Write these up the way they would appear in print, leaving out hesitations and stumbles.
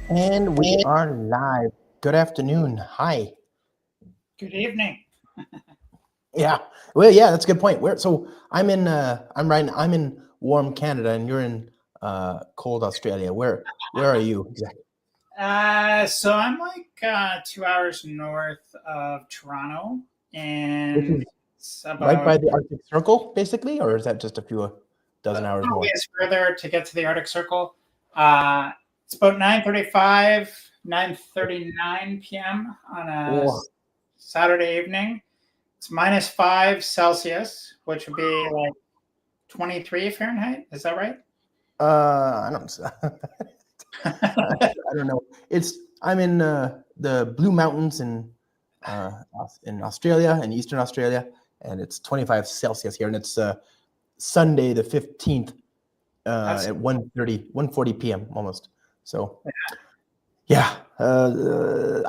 And we are live. Good afternoon. Hi. Good evening. Yeah. Well, yeah, that's a good point. I'm in warm Canada and you're in cold Australia. Where are you exactly? So I'm like 2 hours north of Toronto, This and is it's right about by the Arctic Circle, basically, or is that just a few dozen hours a more? ways further to get to the Arctic Circle. Uh, it's about 9:35, 9:39 p.m. on a Oh, Saturday evening. It's -5 Celsius, which would be like 23 Fahrenheit. Is that right? I don't I don't know. I'm in the Blue Mountains uh, in Australia, in Eastern Australia, and it's 25 Celsius here, and it's Sunday the 15th That's at 1:40 p.m. almost. So yeah,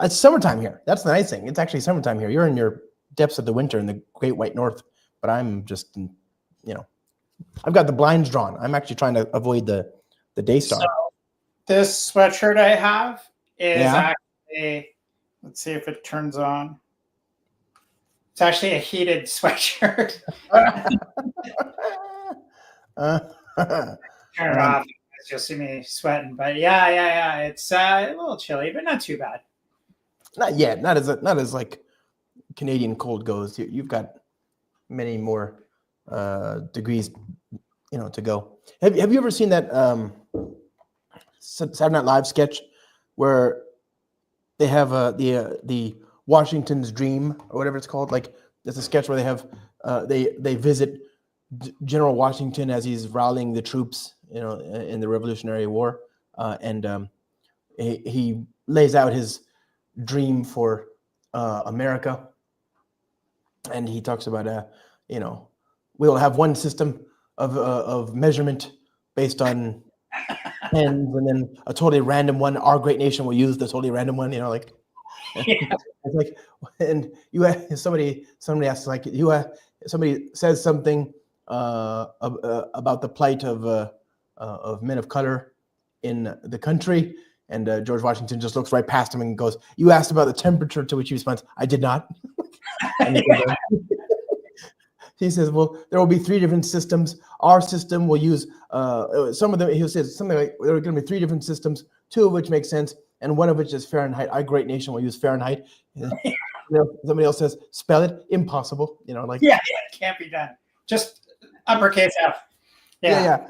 it's summertime here. That's the nice thing. It's actually summertime here. You're in your depths of the winter in the Great White North, but I'm just, I've got the blinds drawn. I'm actually trying to avoid the day so. star. This sweatshirt I have is Yeah. actually, let's see if it turns on. It's actually a heated sweatshirt. uh, Turn it off. You'll see me sweating. But yeah. It's a little chilly, but not too bad. not yet. Not as like Canadian cold goes. You've got many more degrees, to go. Have you ever seen that Saturday Night Live sketch where they have the Washington's Dream or whatever it's called? Like it's a sketch where they have they visit General Washington as he's rallying the troops, in the Revolutionary War, and he lays out his dream for America, and he talks about we'll have one system of measurement based on pens, and then a totally random one. Our great nation will use the totally random one. Like Yeah. it's like, and somebody asks, like, somebody says something about the plight of men of color in the country, and George Washington just looks right past him and goes, "You asked about the temperature," to which he responds, "I did not." And he says, "Well, there will be three different systems. Our system will use some of them." He says something like, "There are going to be three different systems, two of which make sense, and one of which is Fahrenheit. Our great nation will use Fahrenheit." Somebody else says, "Spell it." Impossible. Like, Yeah, can't be done. Just uppercase F. yeah.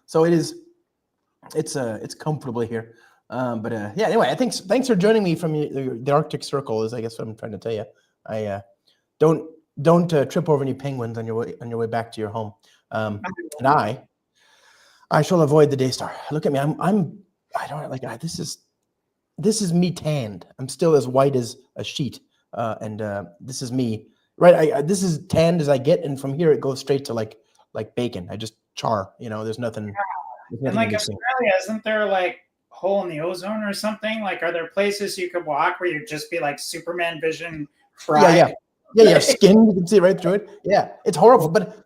So it's comfortable here. But yeah. Anyway, thanks for joining me from the Arctic Circle. Is, I guess, what I'm trying to tell you. I don't trip over any penguins on your way back to your home. And I shall avoid the day star. Look at me. I don't like. This is me tanned. I'm still as white as a sheet. And this is me. Right. This is tanned as I get, and from here it goes straight to like bacon. I just char. There's nothing. There's And nothing in like between. Australia, isn't there like hole in the ozone or something? Like, are there places you could walk where you'd just be like Superman vision fried? Yeah. Skin, you can see right through it. Yeah, it's horrible. But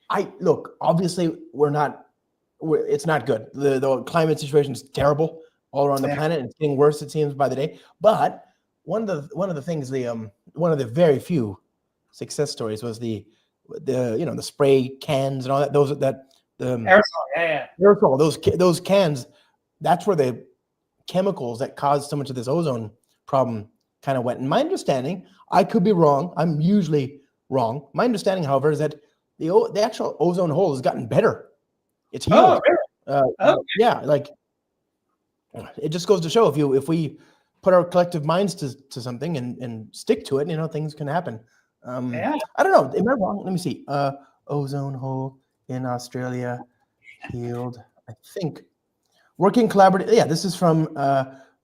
I look. Obviously, it's not good. The climate situation is terrible all around the planet, and it's getting worse, it seems, by the day. But one of the things, one of the very few success stories was the spray cans and all that. The Aerosol, aerosol, those cans. That's where the chemicals that caused so much of this ozone problem kind of went. And my understanding, I could be wrong. I'm usually wrong. My understanding, however, is that the actual ozone hole has gotten better. It's healed. Oh, really? Yeah, like it just goes to show if we put our collective minds to something and stick to it, things can happen. Yeah. I don't know. Am I wrong? Let me see. Ozone hole in Australia healed. I think working collaboratively. Yeah, this is from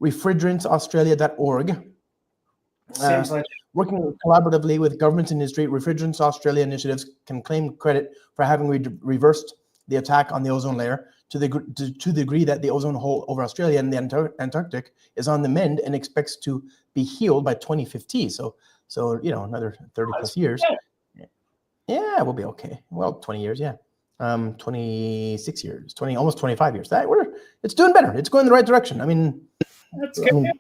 refrigerantsaustralia.org. Seems like Working collaboratively with governments and industry, Refrigerants Australia initiatives can claim credit for having reversed the attack on the ozone layer to the degree that the ozone hole over Australia and the Antarctic is on the mend and expects to be healed by 2050. So another 30 plus years. Yeah, we'll be okay. Well, 20 years, yeah. 26 years, almost 25 years. It's doing better. It's going in the right direction. I mean, That's good.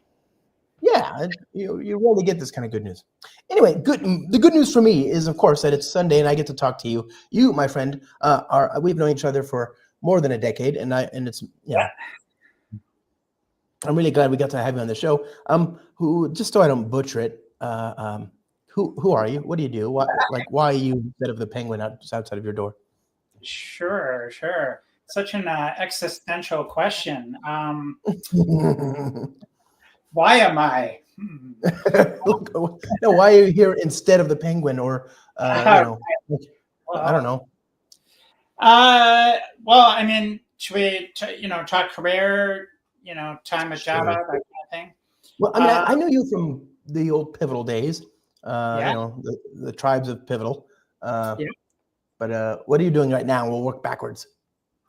Yeah, you rarely get this kind of good news. Anyway, the good news for me is, of course, that it's Sunday and I get to talk to you. You, my friend, we've known each other for more than a decade, and it's I'm really glad we got to have you on the show. Who, just so I don't butcher it, who are you? What do you do? Why are you instead of the penguin outside of your door? Sure. Such an existential question. Why am I? No, why are you here instead of the penguin? Or I don't know. Well, I mean, should we, talk career? Time at Java, that kind of thing. Well, I mean, I knew you from the old Pivotal days. The tribes of Pivotal. But what are you doing right now? We'll work backwards.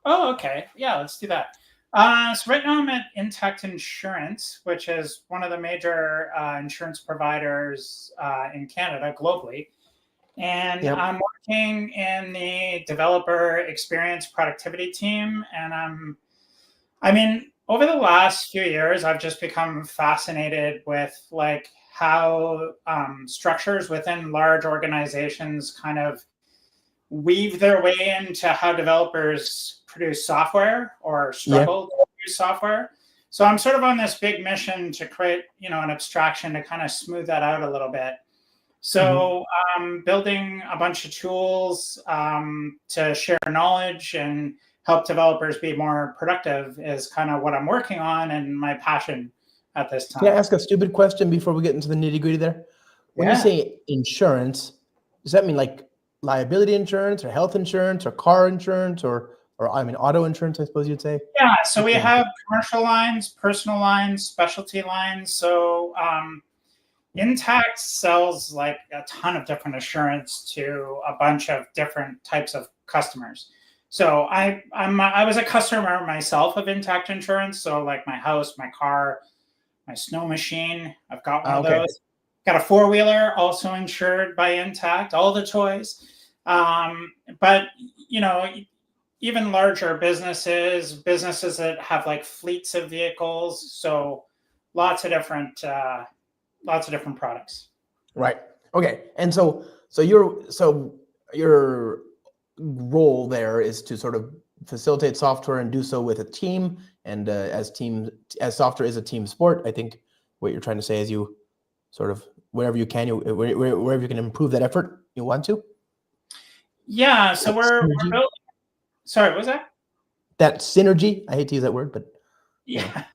Oh, okay. Yeah, let's do that. So right now I'm at Intact Insurance, which is one of the major insurance providers in Canada globally. And I'm working in the developer experience productivity team. And over the last few years, I've just become fascinated with how structures within large organizations kind of weave their way into how developers produce software or struggle to produce software. So I'm sort of on this big mission to create, an abstraction to kind of smooth that out a little bit. So building a bunch of tools to share knowledge and help developers be more productive is kind of what I'm working on and my passion at this time. Can I ask a stupid question before we get into the nitty-gritty there? When you say insurance, does that mean like liability insurance or health insurance or car insurance or auto insurance, I suppose you'd say? Yeah, so we have commercial lines, personal lines, specialty lines. So Intact sells like a ton of different insurance to a bunch of different types of customers. So I was a customer myself of Intact Insurance. So like my house, my car, my snow machine, I've got one of those. Got a four-wheeler also insured by Intact, all the toys. But even larger businesses that have like fleets of vehicles. So lots of different products. Right. Okay. And so your role there is to sort of facilitate software and do so with a team. And as software is a team sport, I think what you're trying to say is you sort of wherever you can improve that effort, you want to. Yeah. So we're building. Sorry, what was that? That synergy. I hate to use that word, but yeah.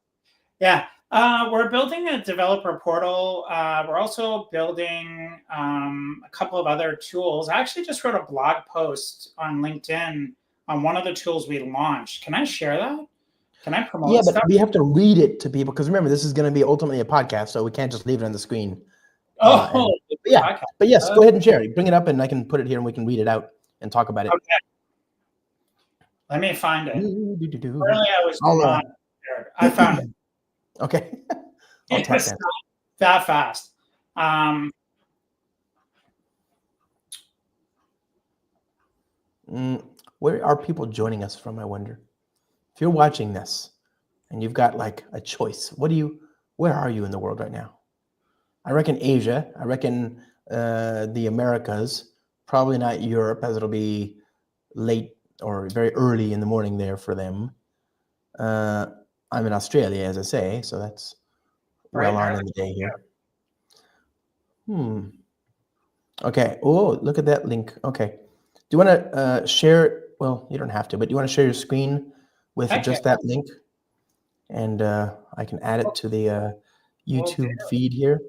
We're building a developer portal. We're also building a couple of other tools. I actually just wrote a blog post on LinkedIn on one of the tools we launched. Can I share that? Can I promote but stuff? we have to read it to people because remember, this is going to be ultimately a podcast, so we can't just leave it on the screen. But yes, go ahead and share it. Bring it up and I can put it here and we can read it out and talk about it. Okay. Let me find it. Earlier I was not scared. I found it. Okay. It's not that fast. Where are people joining us from, I wonder? If you're watching this and you've got like a choice, where are you in the world right now? I reckon Asia. I reckon the Americas. Probably not Europe, as it'll be late or very early in the morning there for them. I'm in Australia, as I say, so that's well on in the day here. Okay. Oh, look at that link. Okay. Do you want to share it? Well, you don't have to, but do you want to share your screen with just that link? And I can add it to the YouTube feed here.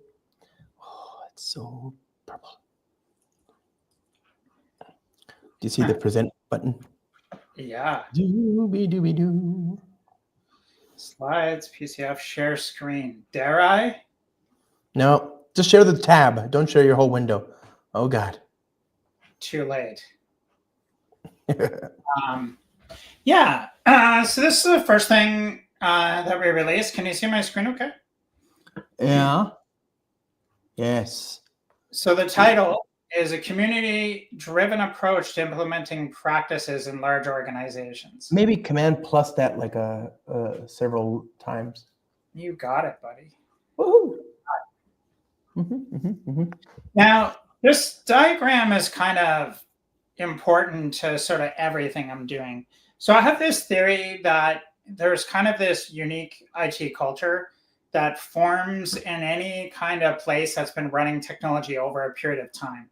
Oh, it's so purple. Do you see the present button? Yeah. Dooby-dooby-doo. Slides, PCF, share screen. Dare I? No, just share the tab. Don't share your whole window. Oh, God. Too late. So this is the first thing that we released. Can you see my screen okay? Yeah. Yes. So the title is a community-driven approach to implementing practices in large organizations. Maybe command plus that like several times. You got it, buddy. Woohoo! Now, this diagram is kind of important to sort of everything I'm doing. So I have this theory that there's kind of this unique IT culture that forms in any kind of place that's been running technology over a period of time.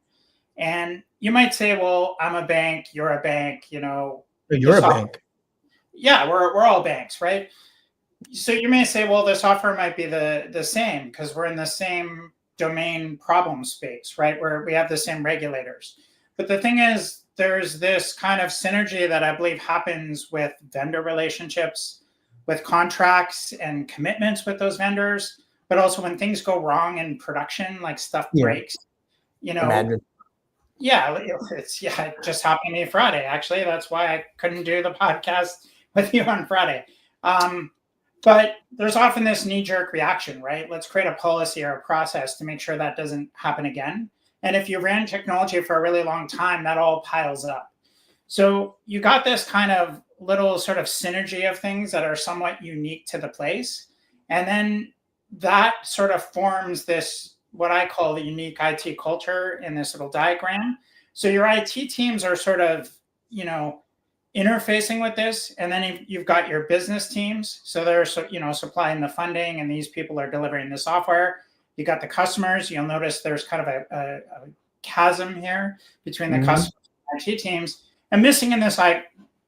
And you might say, well, I'm a bank, you're a bank, You're a bank. Yeah, we're all banks, right? So you may say, well, the software might be the same because we're in the same domain problem space, right? Where we have the same regulators. But the thing is, there's this kind of synergy that I believe happens with vendor relationships, with contracts and commitments with those vendors, but also when things go wrong in production, like stuff breaks, Imagine. Yeah, it just happened to me Friday. Actually, that's why I couldn't do the podcast with you on Friday. But there's often this knee-jerk reaction, right? Let's create a policy or a process to make sure that doesn't happen again. And if you ran technology for a really long time, that all piles up. So you got this kind of little sort of synergy of things that are somewhat unique to the place. And then that sort of forms this, what I call the unique IT culture in this little diagram. So your IT teams are sort of, interfacing with this, and then you've got your business teams. So they're, supplying the funding, and these people are delivering the software. You got the customers. You'll notice there's kind of a chasm here between the customers and IT teams. And missing in this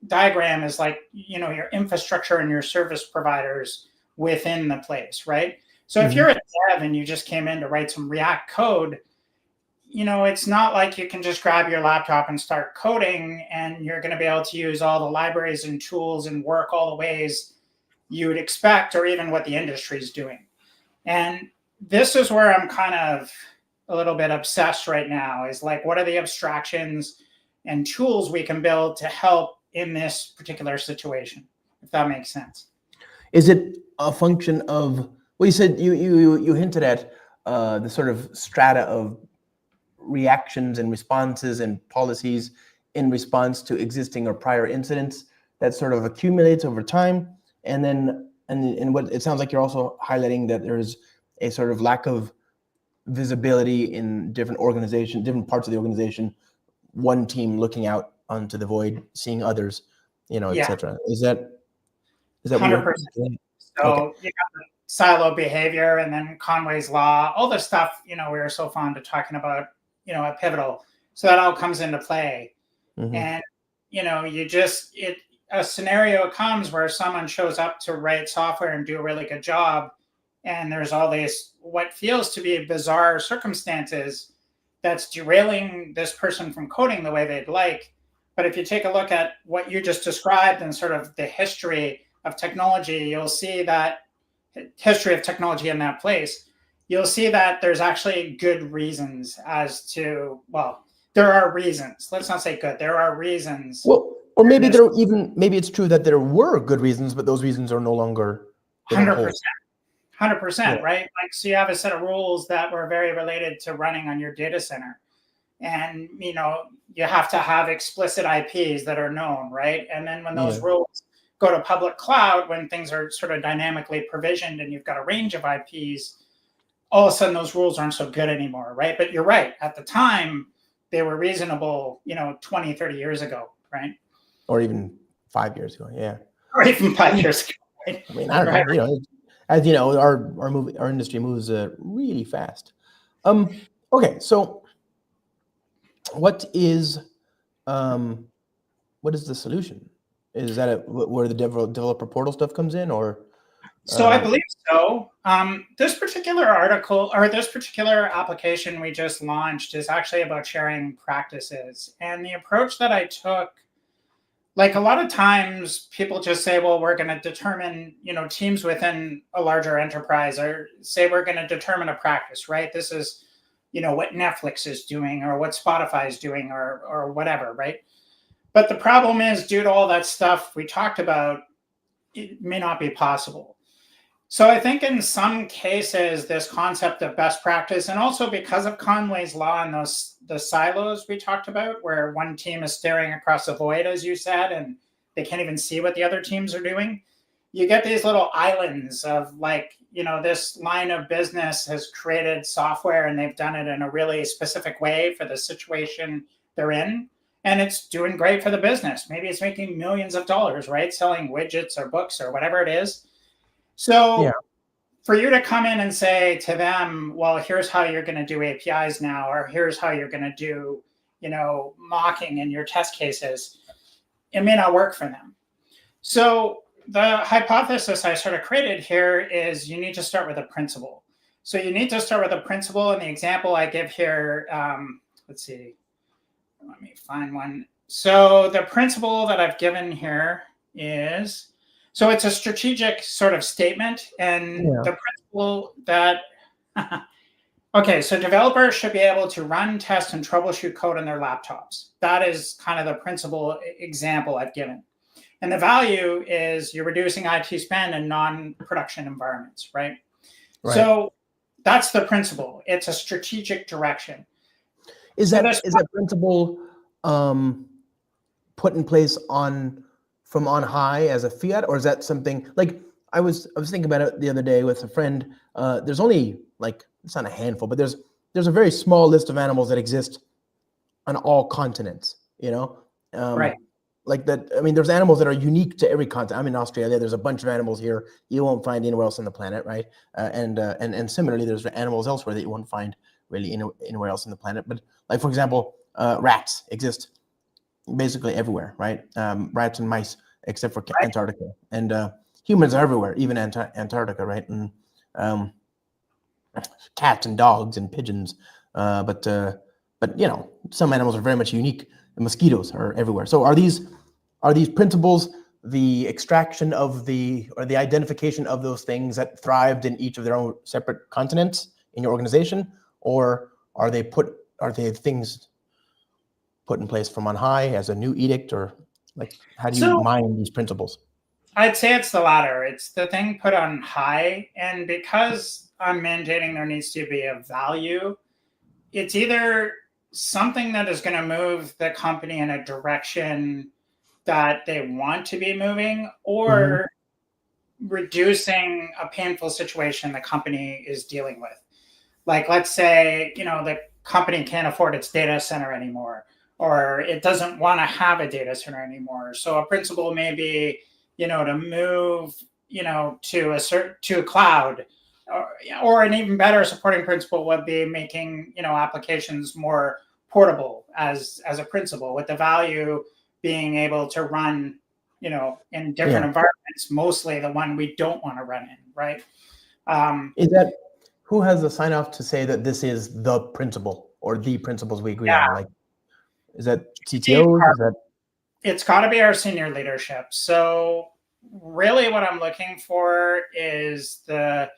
diagram is your infrastructure and your service providers within the place, right? So if you're a dev and you just came in to write some React code, it's not like you can just grab your laptop and start coding and you're going to be able to use all the libraries and tools and work all the ways you would expect, or even what the industry is doing. And this is where I'm kind of a little bit obsessed right now, is what are the abstractions and tools we can build to help in this particular situation, if that makes sense. Is it a function of, well, you said you hinted at the sort of strata of reactions and responses and policies in response to existing or prior incidents that sort of accumulates over time, and then and what it sounds like you're also highlighting that there's a sort of lack of visibility in different organizations, different parts of the organization, one team looking out onto the void, seeing others, etc. Is that 100%? So you got the silo behavior, and then Conway's law, all the stuff we were so fond of talking about at Pivotal. So that all comes into play. And a scenario comes where someone shows up to write software and do a really good job, and there's all these what feels to be bizarre circumstances that's derailing this person from coding the way they'd like. But if you take a look at what you just described and sort of the history of technology, you'll see that history of technology in that place, you'll see that there's actually good reasons as to, well, there are reasons. Let's not say good. There are reasons. Well, or maybe maybe it's true that there were good reasons, but those reasons are no longer 100%. 100%, right? So you have a set of rules that were very related to running on your data center. And, you have to have explicit IPs that are known, right? And then when those rules go to public cloud, when things are sort of dynamically provisioned and you've got a range of IPs, all of a sudden those rules aren't so good anymore, right? But you're right. At the time, they were reasonable, 20, 30 years ago, right? Or even 5 years ago, yeah. Or even 5 years ago, right? I mean, I don't know, as you know, our industry moves really fast. Okay, so what is the solution? Is that where the developer portal stuff comes in, or? So I believe so. This particular article, or this particular application we just launched, is actually about sharing practices. And the approach that I took, a lot of times people just say, well, we're going to determine, teams within a larger enterprise, or say we're going to determine a practice, right? This is, what Netflix is doing, or what Spotify is doing, or whatever, right? But the problem is, due to all that stuff we talked about, it may not be possible. So I think in some cases, this concept of best practice, and also because of Conway's law and the silos we talked about, where one team is staring across a void, as you said, and they can't even see what the other teams are doing. You get these little islands of like, this line of business has created software and they've done it in a really specific way for the situation they're in. And it's doing great for the business. Maybe it's making millions of dollars, right? Selling widgets or books or whatever it is. Yeah. So for you to come in and say to them, well, here's how you're going to do APIs now, or here's how you're going to do, mocking in your test cases, it may not work for them. So the hypothesis I sort of created here is you need to start with a principle. So you need to start with a principle. And the example I give here, let's see, let me find one. So the principle that I've given here is, so it's a strategic sort of statement. And the principle that, okay, so developers should be able to run, test, and troubleshoot code on their laptops. That is kind of the principle example I've given. And the value is you're reducing IT spend in non-production environments, right? So that's the principle. It's a strategic direction. Is that principle put in place from on high as a fiat, or is that something like I was thinking about it the other day with a friend. There's only it's not a handful, but there's a very small list of animals that exist on all continents. Right. Like that. I mean, there's animals that are unique to every continent. I'm in Australia. There's a bunch of animals here you won't find anywhere else on the planet, right? And similarly, there's animals elsewhere that you won't find really anywhere else on the planet. But like, for example, rats exist basically everywhere, right? Rats and mice, except for Antarctica, and humans are everywhere, even Antarctica, right? And cats and dogs and pigeons, but some animals are very much unique. And mosquitoes are everywhere. So are these principles the extraction of the identification of those things that thrived in each of their own separate continents in your organization, or are they things put in place from on high as a new edict, or how do you mine these principles? I'd say it's the latter. It's the thing put on high, and because I'm mandating there needs to be a value, it's either something that is going to move the company in a direction that they want to be moving, or reducing a painful situation the company is dealing with. Like, let's say, the company can't afford its data center anymore, or it doesn't want to have a data center anymore. So a principle may be, to move, to a cloud, or an even better supporting principle would be making, applications more portable as a principle, with the value being able to run, in different environments, mostly the one we don't want to run in, right? Is that who has the sign off to say that this is the principle or the principles we agree on? Like, is that CTOs? Is that? It's got to be our senior leadership. So really what I'm looking for is the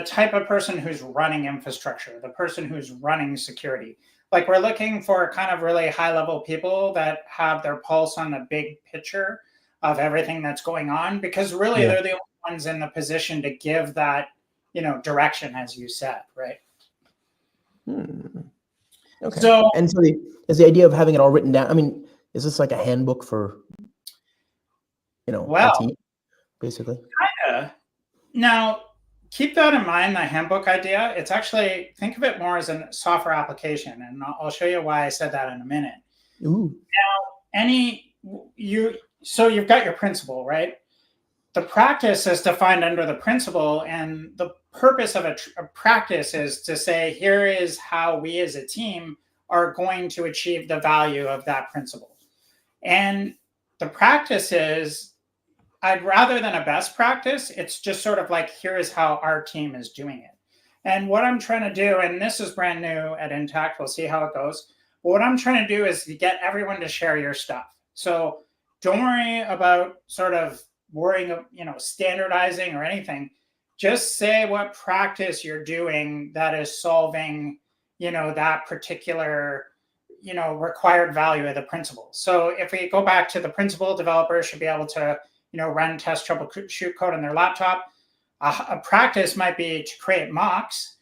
type of person who's running infrastructure, the person who's running security. Like, we're looking for kind of really high level people that have their pulse on the big picture of everything that's going on, because really they're the only ones in the position to give that, direction, as you said, right? Okay. So is the idea of having it all written down? I mean, is this like a handbook for, IT, basically? Kinda. Now, keep that in mind, the handbook idea. It's actually, think of it more as a software application, and I'll show you why I said that in a minute. Ooh. Now, so you've got your principle, right? The practice is defined under the principle, and the purpose of a practice is to say, here is how we as a team are going to achieve the value of that principle. And the practice is, I'd rather than a best practice, it's just sort of like, here is how our team is doing it. And what I'm trying to do, and this is brand new at Intact, we'll see how it goes. But what I'm trying to do is to get everyone to share your stuff. So don't worry about sort of worrying, standardizing or anything. Just say what practice you're doing that is solving, that particular, required value of the principle. So if we go back to the principle, developers should be able to run, test, troubleshoot code on their laptop. A practice might be to create mocks,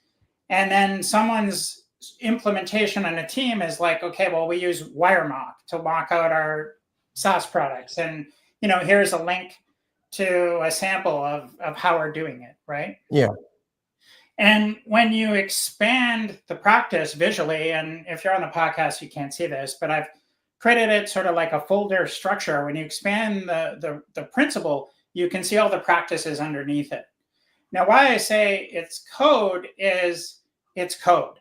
and then someone's implementation on a team is like, okay, well, we use WireMock to mock out our SaaS products, and here's a link to a sample of how we're doing it, right? Yeah. And when you expand the practice visually, and if you're on the podcast, you can't see this, but I've created it sort of like a folder structure. When you expand the principle, you can see all the practices underneath it. Now, why I say it's code is it's code.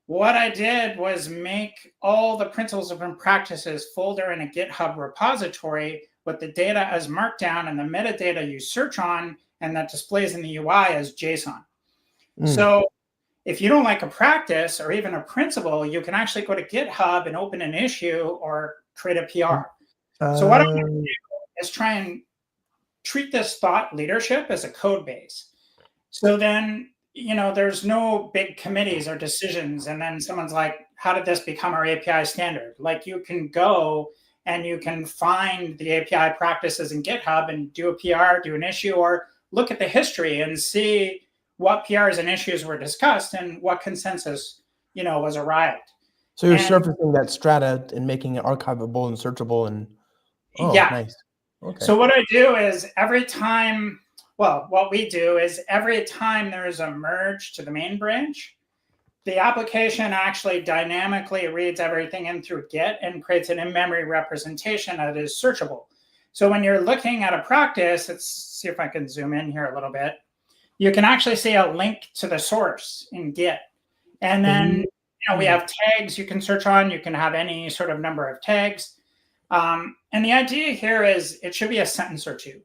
What I did was make all the principles and practices folder in a GitHub repository with the data as markdown and the metadata you search on and that displays in the UI as JSON. So if you don't like a practice or even a principle, you can actually go to GitHub and open an issue or create a PR. So what I'm going to do is try and treat this thought leadership as a code base. So then, there's no big committees or decisions. And then someone's like, how did this become our API standard? Like, you can go and you can find the API practices in GitHub and do a PR, do an issue, or look at the history and see what PRs and issues were discussed and what consensus, was arrived. So you're surfacing that strata and making it archivable and searchable and nice. Okay. So what I do is what we do is every time there's a merge to the main branch, the application actually dynamically reads everything in through Git and creates an in-memory representation that is searchable. So when you're looking at a practice, let's see if I can zoom in here a little bit. You can actually see a link to the source in Git. And then, we have tags you can search on. You can have any sort of number of tags. And the idea here is it should be a sentence or two.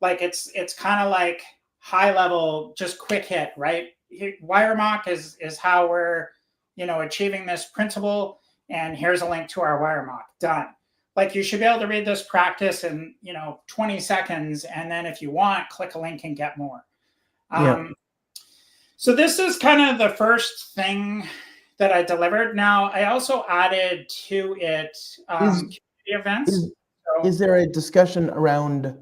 Like it's kind of like high level, just quick hit, right? WireMock is how we're, achieving this principle. And here's a link to our WireMock. Done. Like, you should be able to read this practice in, 20 seconds. And then if you want, click a link and get more. So this is kind of the first thing that I delivered. Now, I also added to it community events. Is there a discussion around, is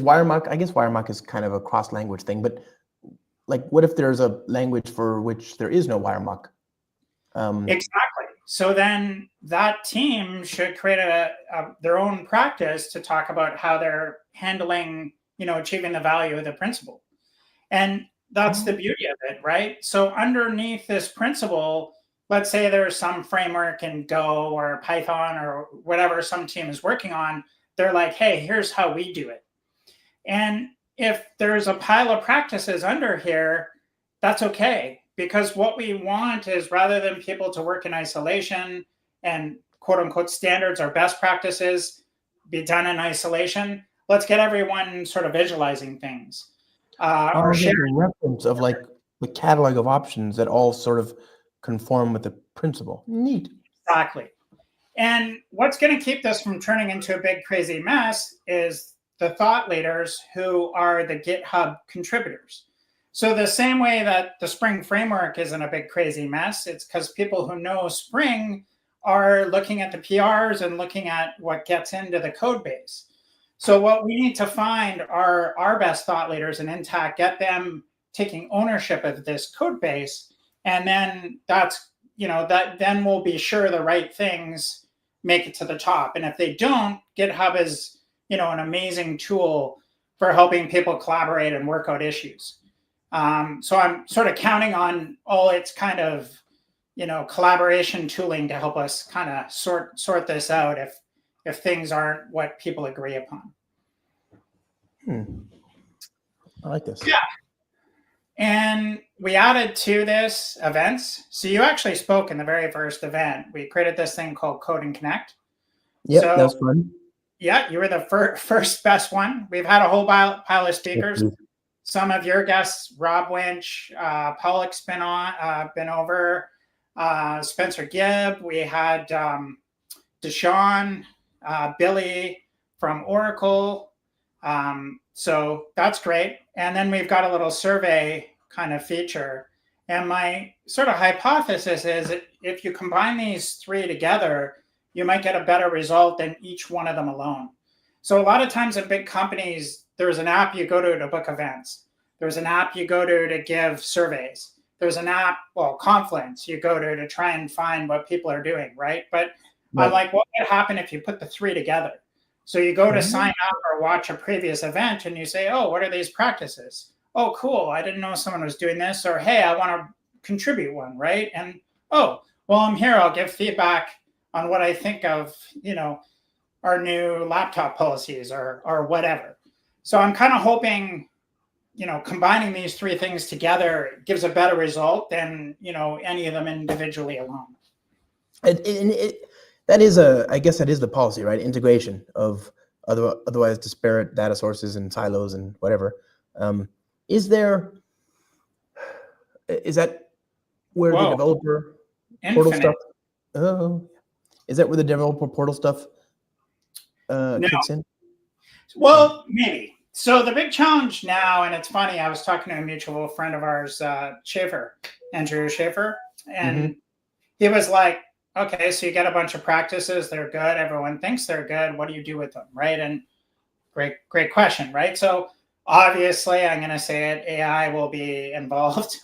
WireMock? I guess WireMock is kind of a cross-language thing, but what if there's a language for which there is no WireMock? Exactly. So then that team should create their own practice to talk about how they're handling achieving the value of the principle. And that's the beauty of it, right? So underneath this principle, let's say there's some framework in Go or Python or whatever some team is working on. They're like, hey, here's how we do it. And if there's a pile of practices under here, that's okay. Because what we want is, rather than people to work in isolation and quote unquote standards or best practices be done in isolation, let's get everyone sort of visualizing things. Or sharing reference of the catalog of options that all sort of conform with the principle. Neat. Exactly. And what's going to keep this from turning into a big crazy mess is the thought leaders who are the GitHub contributors. So the same way that the Spring framework isn't a big crazy mess, it's because people who know Spring are looking at the PRs and looking at what gets into the code base. So what we need to find are our best thought leaders in Intact, get them taking ownership of this code base. And then then we'll be sure the right things make it to the top. And if they don't, GitHub is, an amazing tool for helping people collaborate and work out issues. So I'm sort of counting on all its kind of, collaboration tooling to help us kind of sort this out if things aren't what people agree upon. I like this. Yeah. And we added to this events. So you actually spoke in the very first event. We created this thing called Code and Connect. Yeah, that was fun. Yeah, you were the first best one. We've had a whole pile of speakers. Some of your guests, Rob Winch, Pollock's been over, Spencer Gibb. We had Deshaun, Billy from Oracle. So that's great. And then we've got a little survey kind of feature. And my sort of hypothesis is that if you combine these three together, you might get a better result than each one of them alone. So a lot of times in big companies, there's an app you go to book events. There's an app you go to give surveys. There's an app, well, Confluence you go to try and find what people are doing, right? But I'm Right. like, what would happen if you put the three together? So you go to Mhm. sign up or watch a previous event and you say, oh, what are these practices? Oh, cool. I didn't know someone was doing this. Or, hey, I want to contribute one, right? And, oh, well, I'm here. I'll give feedback on what I think of, our new laptop policies or whatever. So I'm kind of hoping, combining these three things together gives a better result than, any of them individually alone. That is I guess that is the policy, right? Integration of otherwise disparate data sources and silos and whatever. Um, is there, is that where the Whoa, developer portal infinite. stuff? Oh, is that where the developer portal stuff No. kicks in? Well, maybe. So the big challenge now, and it's funny, I was talking to a mutual friend of ours, Schaefer, Andrew Schaefer, Mm-hmm. and he was like, okay, so you get a bunch of practices, they're good, everyone thinks they're good, what do you do with them, right? And great question, right? So obviously, I'm going to say it, AI will be involved.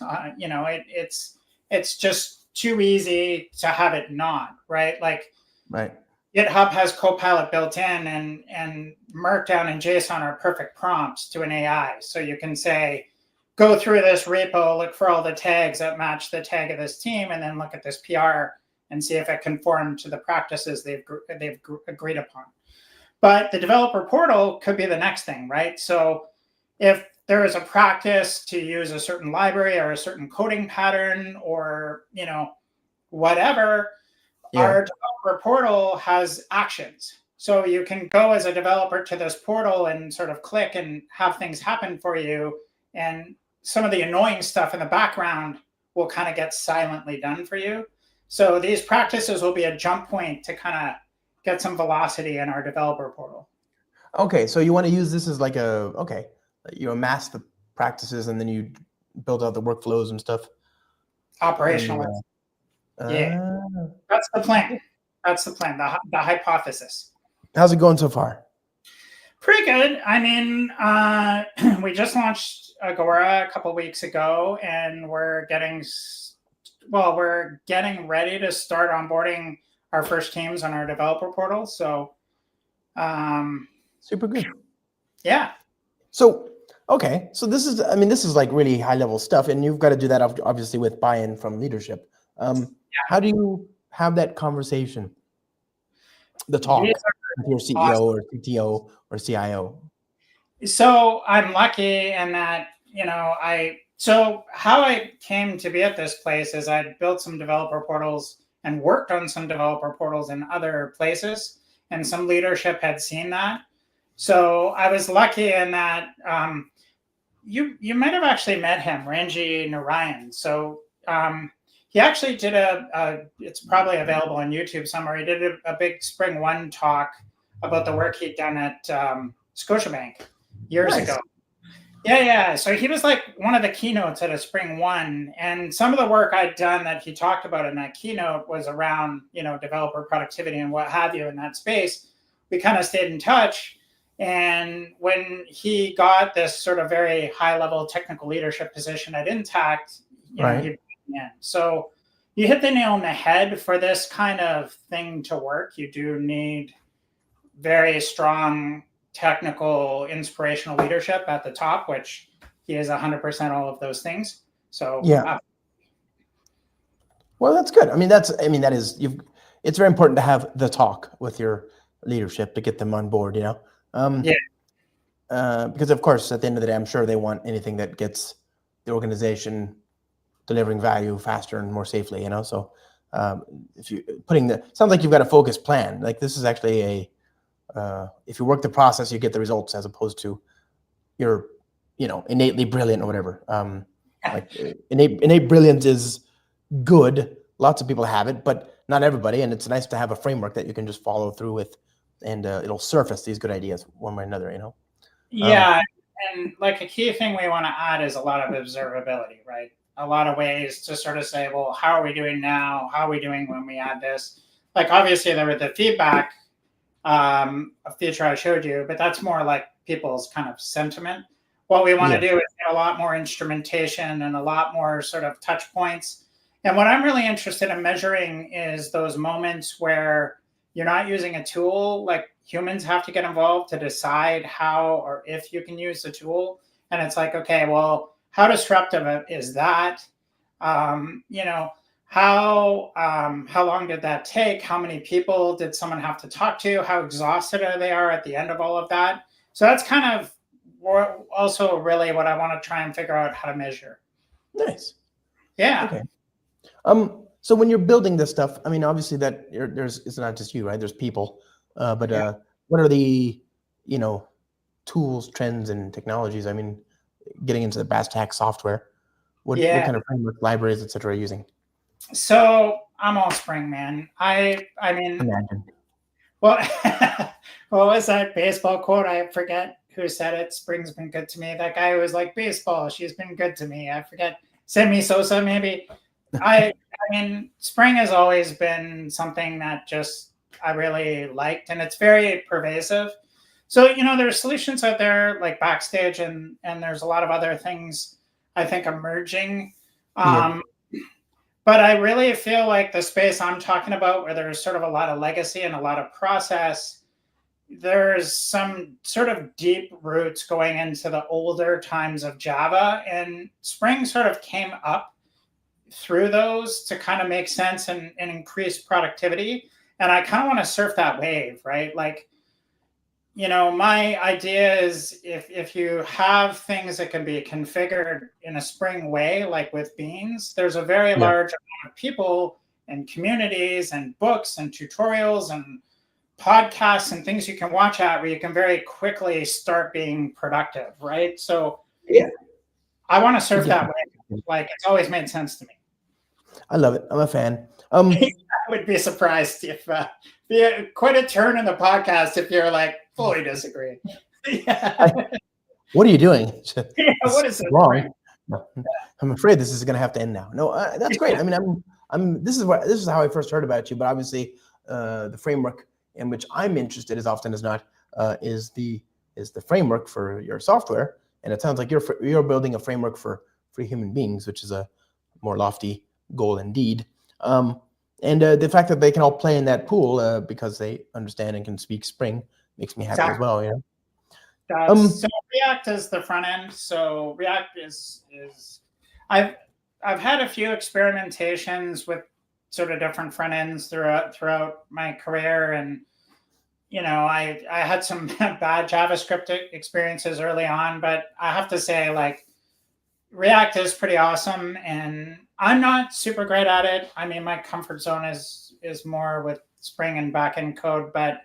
It's just too easy to have it not, right? Like Right. GitHub has Copilot built in, and Markdown and JSON are perfect prompts to an AI. So you can say, go through this repo, look for all the tags that match the tag of this team, and then look at this PR and see if it conformed to the practices they've agreed upon. But the developer portal could be the next thing, right? So if there is a practice to use a certain library or a certain coding pattern or, whatever, Yeah. our developer portal has actions. So you can go as a developer to this portal and sort of click and have things happen for you. And some of the annoying stuff in the background will kind of get silently done for you. So these practices will be a jump point to kind of get some velocity in our developer portal. Okay, so you want to use this as like you amass the practices and then you build out the workflows and stuff. Operationalizing. Yeah, that's the plan. That's the plan, the hypothesis. How's it going so far? Pretty good. I mean, we just launched Agora a couple weeks ago, and we're getting ready to start onboarding our first teams on our developer portal. So, Super good. yeah. So, okay, so this is like really high level stuff, and you've got to do that obviously with buy-in from leadership. How do you have that conversation, the talk with your CEO awesome. or CTO or CIO? So I'm lucky in that, so how I came to be at this place is I built some developer portals and worked on some developer portals in other places, and some leadership had seen that. So I was lucky in that you might have actually met him, Ranji Narayan. So he actually did it's probably available on YouTube somewhere. He did a big Spring One talk about the work he'd done at Scotiabank years ago. Yeah. So he was like one of the keynotes at a Spring One, and some of the work I'd done that he talked about in that keynote was around, developer productivity and what have you in that space. We kind of stayed in touch. And when he got this sort of very high level technical leadership position at Intact, Right. So you hit the nail on the head. For this kind of thing to work, you do need very strong technical, inspirational leadership at the top, which he is 100% all of those things. So yeah. Well, that's good. It's very important to have the talk with your leadership to get them on board, because of course, at the end of the day, I'm sure they want anything that gets the organization delivering value faster and more safely, So if you sounds like you've got a focused plan. Like this is actually if you work the process, you get the results as opposed to you're, innately brilliant or whatever. Like innate brilliance is good. Lots of people have it, but not everybody. And it's nice to have a framework that you can just follow through with, and it'll surface these good ideas one way or another. Yeah, and like a key thing we want to add is a lot of observability, right? A lot of ways to sort of say, well, how are we doing now? How are we doing when we add this? Like obviously there was the feedback a feature I showed you, but that's more like people's kind of sentiment. What we want to Yeah. do is get a lot more instrumentation and a lot more sort of touch points. And what I'm really interested in measuring is those moments where you're not using a tool, like humans have to get involved to decide how or if you can use the tool. And it's like, okay, well, how disruptive is that? You know, how long did that take? How many people did someone have to talk to? How exhausted are they at the end of all of that? So that's kind of also really what I want to try and figure out how to measure. Nice. Yeah. Okay. So when you're building this stuff, I mean, obviously that it's not just you, right? There's people, but Yeah. what are the, tools, trends, and technologies? I mean, getting into the bass tax software, what Yeah. kind of framework, libraries, etc. are you using? So I'm all Spring, man. I mean, Imagine. well, what was that baseball quote? I forget who said it. Spring's been good to me. That guy who was like, baseball, she's been good to me. I forget. Sammy Sosa, maybe. I mean, Spring has always been something that just I really liked, and it's very pervasive. So, there's solutions out there like Backstage, and there's a lot of other things I think emerging. Yeah. But I really feel like the space I'm talking about, where there's sort of a lot of legacy and a lot of process, there's some sort of deep roots going into the older times of Java, and Spring sort of came up through those to kind of make sense and increase productivity. And I kind of want to surf that wave, right? Like, my idea is if you have things that can be configured in a Spring way, like with Beans, there's a very Yeah. large amount of people and communities and books and tutorials and podcasts and things you can watch at where you can very quickly start being productive, right? So Yeah. I want to surf Yeah. that way. Like, it's always made sense to me. I love it. I'm a fan. I would be surprised if quite a turn in the podcast if you're like fully disagree. Yeah. What are you doing? Yeah, what is it? Wrong. No, I'm afraid this is going to have to end now. No, that's great. I mean, this is how I first heard about you, but obviously, the framework in which I'm interested, as often as not, is the framework for your software. And it sounds like you're building a framework for human beings, which is a more lofty goal indeed. And the fact that they can all play in that pool because they understand and can speak Spring makes me happy as well. So React is the front end. So React is I've had a few experimentations with sort of different front ends throughout my career, and I had some bad JavaScript experiences early on, but I have to say, like, React is pretty awesome, and I'm not super great at it. I mean, my comfort zone is more with Spring and backend code, but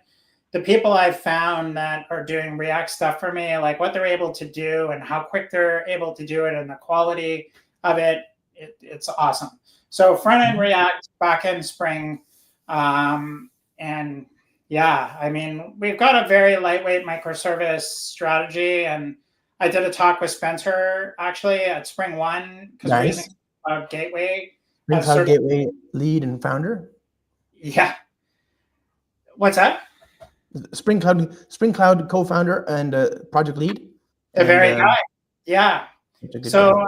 the people I've found that are doing React stuff for me, like what they're able to do and how quick they're able to do it and the quality of it, it's awesome. So front end React, back end Spring, and yeah, I mean, we've got a very lightweight microservice strategy, and I did a talk with Spencer actually at Spring One because we're using Cloud Gateway. Spring Cloud Gateway lead and founder. Yeah. What's that? Spring Cloud co-founder and project lead. The very guy. Yeah. So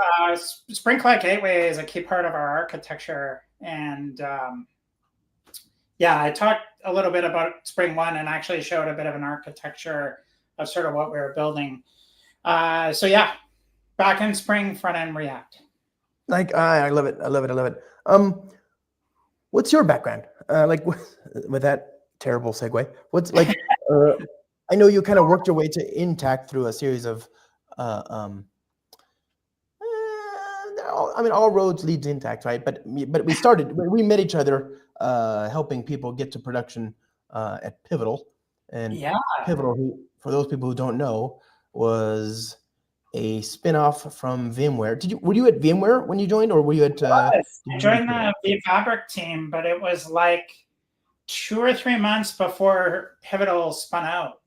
Spring Cloud Gateway is a key part of our architecture, and yeah, I talked a little bit about Spring One and actually showed a bit of an architecture of sort of what we were building. So yeah, back end Spring, front end React. Like I love it. I love it. I love it. What's your background? Like with that terrible segue, what's like? I know you kind of worked your way to Intact through a series of. I mean, all roads lead to Intact, right? But we met each other helping people get to production at Pivotal, and Pivotal, who, for those people who don't know, was a spinoff from VMware. Were you at VMware when you joined, or were you at? I joined the vFabric team, but it was like 2 or 3 months before Pivotal spun out.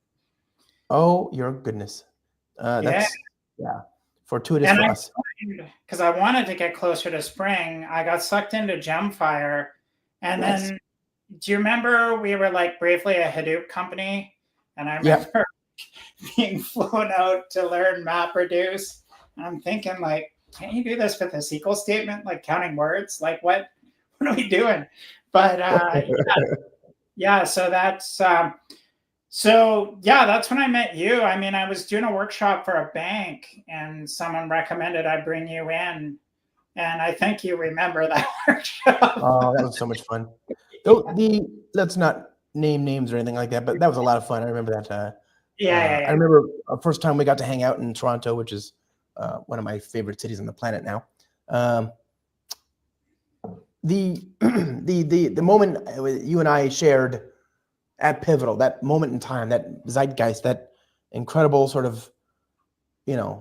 Oh, your goodness! That's fortuitous for us. Because I wanted to get closer to Spring, I got sucked into Gemfire, and then do you remember we were like briefly a Hadoop company? And I Yeah. remember being flown out to learn MapReduce. And I'm thinking, like, can't you do this with a SQL statement, like counting words? Like, what are we doing? But yeah. So that's when I met you. I mean, I was doing a workshop for a bank, and someone recommended I bring you in, and I think you remember that workshop. Oh, that was so much fun. Let's not name names or anything like that, but that was a lot of fun. I remember that. I Yeah. remember the first time we got to hang out in Toronto, which is one of my favorite cities on the planet now. The moment you and I shared at Pivotal, that moment in time, that zeitgeist, that incredible sort of, I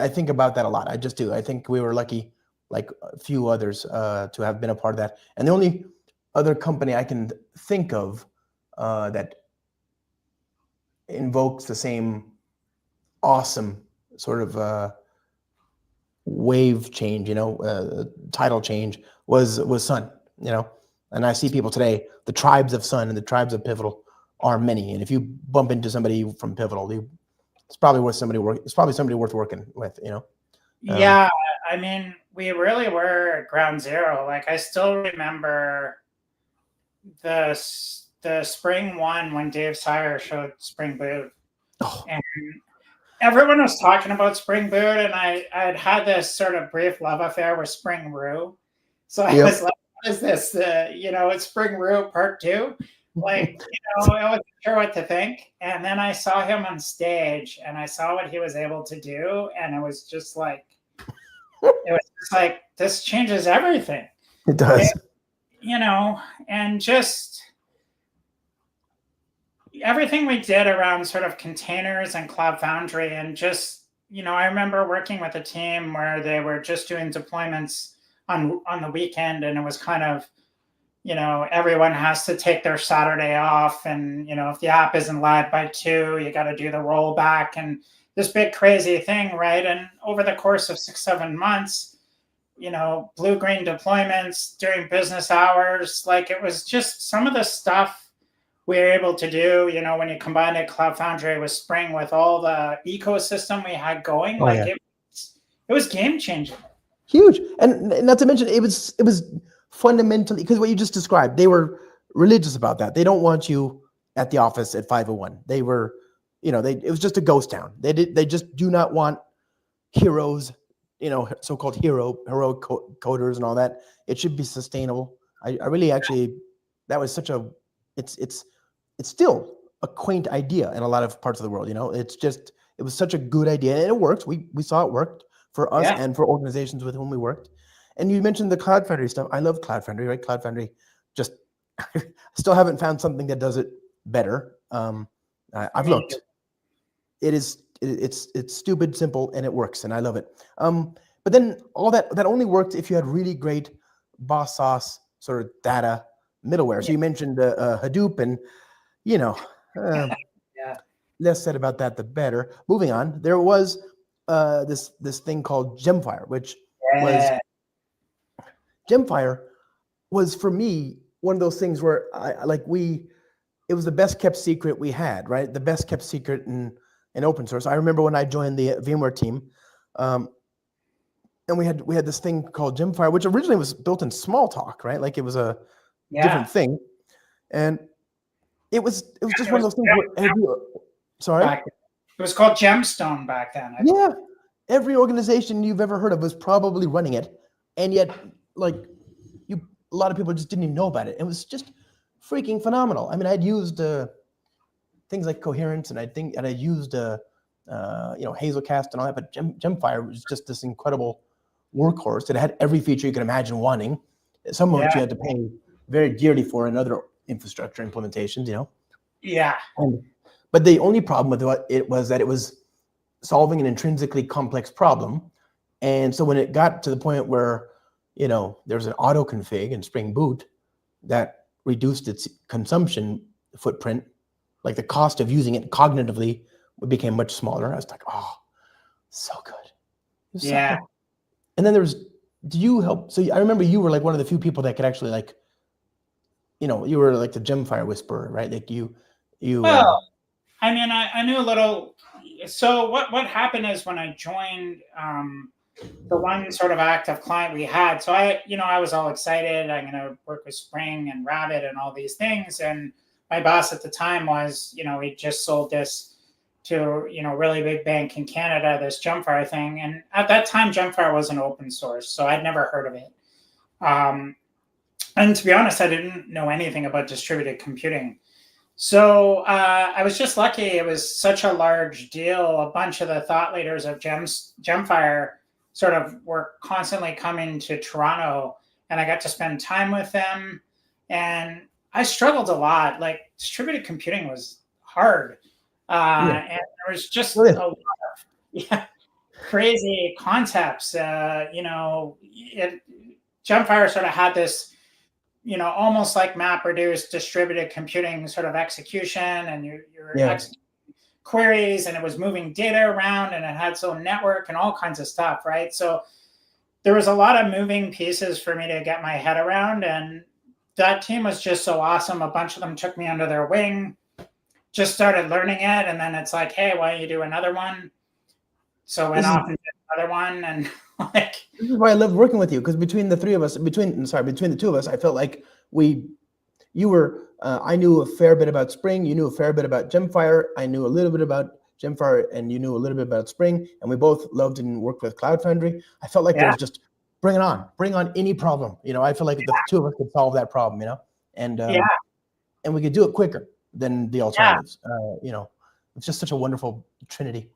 think about that a lot. I just do. I think we were lucky, like a few others, to have been a part of that. And the only other company I can think of that invokes the same awesome sort of wave change, tidal change was Sun, and I see people today, the tribes of Sun and the tribes of Pivotal are many. And if you bump into somebody from Pivotal, it's probably somebody worth working with, Yeah, I mean, we really were at ground zero. Like, I still remember the spring one when Dave Sire showed Spring Boot, and everyone was talking about Spring Boot, and I had this sort of brief love affair with Spring Roo. So I was like, what is this? It's Spring Roo Part 2. Like, I wasn't sure what to think. And then I saw him on stage, and I saw what he was able to do, and it was just like, this changes everything. It does. And just everything we did around sort of containers and Cloud Foundry, and just, I remember working with a team where they were just doing deployments on the weekend, and it was kind of, everyone has to take their Saturday off, and if the app isn't live by 2, you got to do the rollback, and this big crazy thing, right? And over the course of 6-7 months, blue-green deployments during business hours, like, it was just some of the stuff we were able to do, when you combine it, Cloud Foundry with Spring, with all the ecosystem we had going, it was game changing. Huge. And not to mention, it was fundamentally, because what you just described, they were religious about that. They don't want you at the office at 5:01. They were, it was just a ghost town. They just do not want heroes, so-called heroic coders and all that. It should be sustainable. I really actually, that was such a, it's still a quaint idea in a lot of parts of the world. It was such a good idea, and it worked. We saw it worked for us and for organizations with whom we worked. And you mentioned the Cloud Foundry stuff. I love Cloud Foundry, right? Cloud Foundry, just still haven't found something that does it better. I've looked. It's stupid, simple, and it works, and I love it. But then all that only worked if you had really great boss sauce sort of data middleware. So you mentioned Hadoop, and less said about that, the better. Moving on, there was this thing called Gemfire, which Gemfire was, for me, one of those things where it was the best kept secret we had, right? The best kept secret in open source. I remember when I joined the VMware team, and we had this thing called Gemfire, which originally was built in Smalltalk, right? Like, it was a different thing, and it was just one of those things where it was called Gemstone back then. Every organization you've ever heard of was probably running it, and yet, a lot of people just didn't even know about it. It was just freaking phenomenal. I mean, I'd used things like Coherence, and I used Hazelcast and all that, but Gemfire was just this incredible workhorse that had every feature you could imagine wanting. Some of which you had to pay very dearly for in other infrastructure implementations, But the only problem with it was that it was solving an intrinsically complex problem. And so when it got to the point where, there's an auto config in Spring Boot that reduced its consumption footprint, like the cost of using it cognitively became much smaller. I was like, oh, so good. So good. And then did you help? So I remember you were like one of the few people that could actually you were like the Gemfire whisperer, right? Like you. Well, I mean, I knew a little. So what happened is when I joined the one sort of active client we had, so I was all excited. I'm going to work with Spring and Rabbit and all these things. And my boss at the time was, he just sold this to, really big bank in Canada, this Gemfire thing. And at that time, Gemfire wasn't open source, so I'd never heard of it. And to be honest, I didn't know anything about distributed computing. So I was just lucky. It was such a large deal. A bunch of the thought leaders of Gemfire sort of were constantly coming to Toronto, and I got to spend time with them. And I struggled a lot. Like, distributed computing was hard, and there was just a lot of crazy concepts. Gemfire sort of had this, almost like MapReduce distributed computing sort of execution, and your queries, and it was moving data around, and it had its own network and all kinds of stuff, right? So there was a lot of moving pieces for me to get my head around, and that team was just so awesome. A bunch of them took me under their wing, just started learning it, and then it's like, hey, why don't you do another one? So went off and did another one, and like, this is why I loved working with you, because between the two of us, I felt like I knew a fair bit about Spring, you knew a fair bit about Gemfire, I knew a little bit about Gemfire, and you knew a little bit about Spring, and we both loved and worked with Cloud Foundry. I felt like there was just bring on any problem. I feel like the two of us could solve that problem, and we could do it quicker than the alternatives. It's just such a wonderful trinity.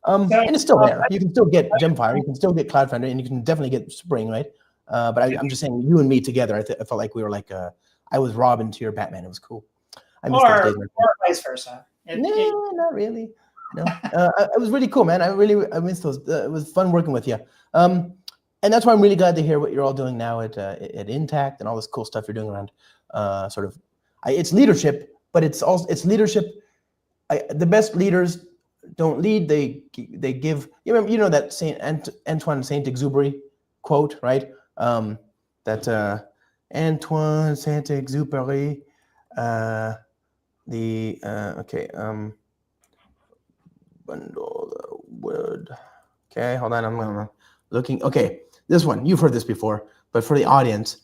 And it's still there. You can still get Gemfire, you can still get Cloud Foundry, and you can definitely get Spring, right? But I'm just saying, you and me together, I felt like we were like, I was Robin to your Batman. It was cool. I miss those days. Or vice versa. No, not really. No, it was really cool, man. I miss those. It was fun working with you. And that's why I'm really glad to hear what you're all doing now at Intact and all this cool stuff you're doing around it's leadership, but it's leadership. The best leaders don't lead, they give. You know that Antoine Saint-Exupéry quote, right? That Antoine Saint-Exupéry, bundle the wood. Okay, hold on, I'm looking. Okay, this one, you've heard this before, but for the audience,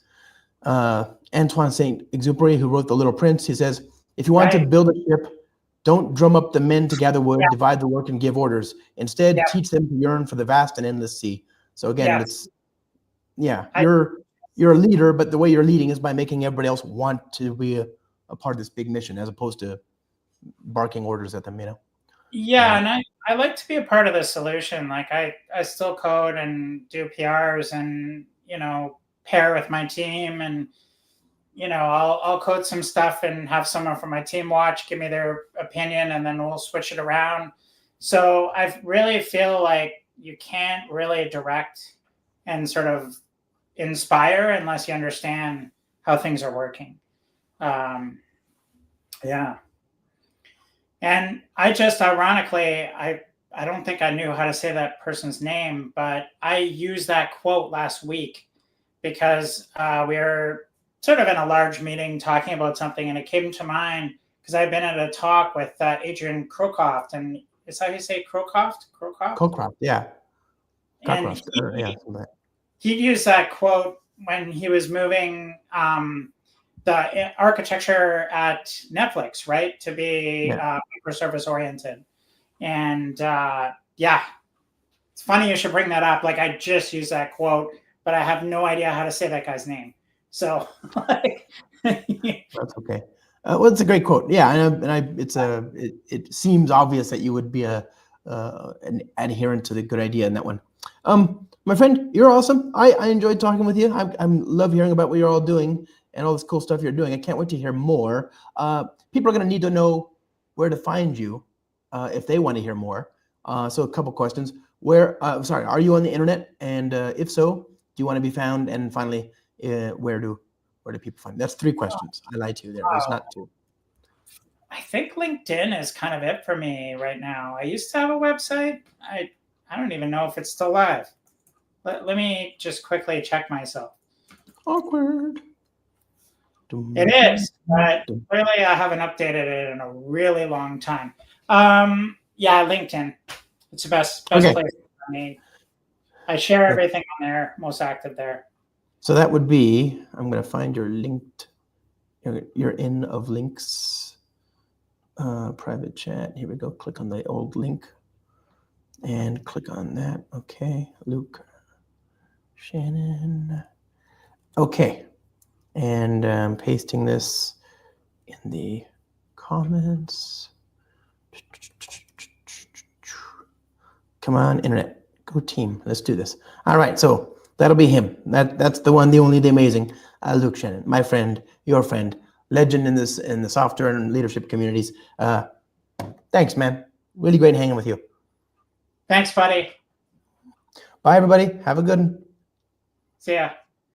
Antoine Saint-Exupéry, who wrote The Little Prince, he says, if you want to build a ship, don't drum up the men to gather wood, divide the work, and give orders. Instead, teach them to yearn for the vast and endless sea. So again, you're a leader, but the way you're leading is by making everybody else want to be a part of this big mission, as opposed to barking orders at them, Yeah, and I like to be a part of the solution. Like, I still code and do PRs and, pair with my team, and I'll code some stuff and have someone from my team watch, give me their opinion, and then we'll switch it around. So I really feel like you can't really direct and sort of inspire unless you understand how things are working. And I just, ironically, I don't think I knew how to say that person's name, but I used that quote last week because we were sort of in a large meeting talking about something, and it came to mind because I've been at a talk with Adrian Crocroft, and is that how you say Crocroft? Crocroft, yeah. And he used that quote when he was moving the architecture at Netflix, right, to be microservice oriented. And it's funny you should bring that up. Like, I just used that quote, but I have no idea how to say that guy's name. So, that's okay. Well, it's a great quote. Yeah, it seems obvious that you would be an adherent to the good idea in that one. My friend, you're awesome. I enjoyed talking with you. I love hearing about what you're all doing and all this cool stuff you're doing. I can't wait to hear more. People are going to need to know where to find you if they want to hear more. So a couple questions. Are you on the internet? And if so, do you want to be found? And finally, where do people find you? That's 3 questions. I lied to you there. There's not 2. I think LinkedIn is kind of it for me right now. I used to have a website. I don't even know if it's still live. Let me just quickly check myself. Awkward. It is, but really, I haven't updated it in a really long time. Yeah, LinkedIn. It's the best Okay. place for me. I share everything on there, most active there. So that would be, I'm going to find your linked, your in of links, private chat. Here we go. Click on the old link and click on that. Okay. Luke Shannon. Okay. And I'm pasting this in the comments. Come on, internet. Go team. Let's do this. All right. So that'll be him. That's the one, the only, the amazing Luke Shannon, my friend, your friend, legend in the software and leadership communities. Thanks, man. Really great hanging with you. Thanks, buddy. Bye, everybody. Have a good one. See ya.